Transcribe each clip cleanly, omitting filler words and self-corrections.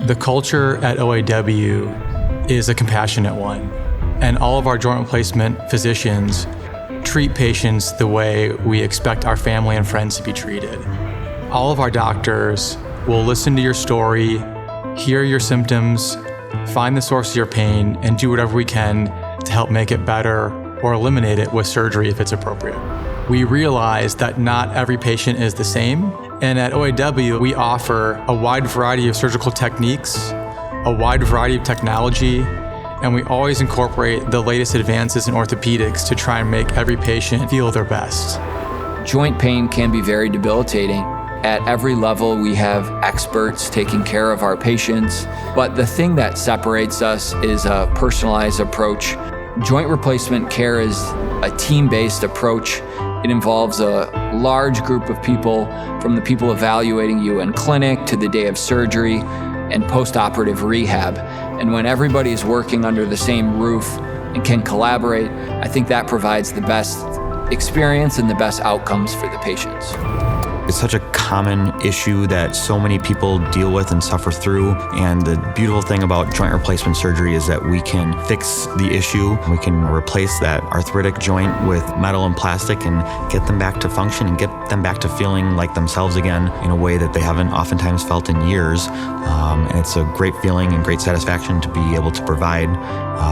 The culture at OAW is a compassionate one, and all of our joint replacement physicians treat patients the way we expect our family and friends to be treated. All of our doctors will listen to your story, hear your symptoms, find the source of your pain, and do whatever we can to help make it better or eliminate it with surgery if it's appropriate. We realize that not every patient is the same, and at OAW we offer a wide variety of surgical techniques, a wide variety of technology, and we always incorporate the latest advances in orthopedics to try and make every patient feel their best. Joint pain can be very debilitating. At every level, we have experts taking care of our patients, but the thing that separates us is a personalized approach. Joint replacement care is a team-based approach. It involves a large group of people, from the people evaluating you in clinic to the day of surgery and post-operative rehab. And when everybody is working under the same roof and can collaborate, I think that provides the best experience and the best outcomes for the patients. It's such a common issue that so many people deal with and suffer through. And the beautiful thing about joint replacement surgery is that we can fix the issue. We can replace that arthritic joint with metal and plastic and get them back to function and get them back to feeling like themselves again in a way that they haven't oftentimes felt in years. And it's a great feeling and great satisfaction to be able to provide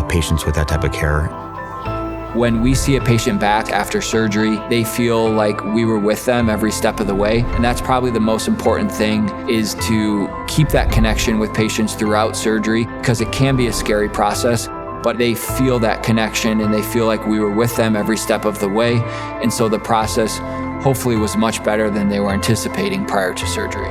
patients with that type of care. When we see a patient back after surgery, they feel like we were with them every step of the way. And that's probably the most important thing, is to keep that connection with patients throughout surgery, because it can be a scary process, but they feel that connection and they feel like we were with them every step of the way. And so the process hopefully was much better than they were anticipating prior to surgery.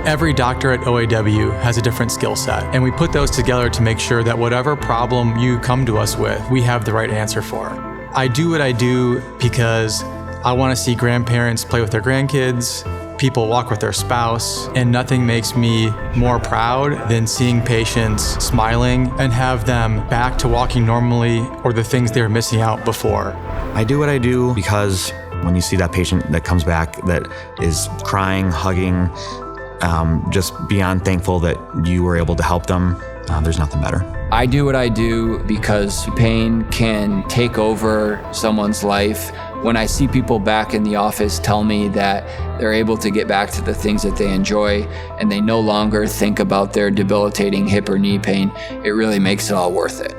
Every doctor at OAW has a different skill set, and we put those together to make sure that whatever problem you come to us with, we have the right answer for. I do what I do because I want to see grandparents play with their grandkids, people walk with their spouse, and nothing makes me more proud than seeing patients smiling and have them back to walking normally or the things they were missing out before. I do what I do because when you see that patient that comes back that is crying, hugging, just beyond thankful that you were able to help them, there's nothing better. I do what I do because pain can take over someone's life. When I see people back in the office tell me that they're able to get back to the things that they enjoy and they no longer think about their debilitating hip or knee pain, it really makes it all worth it.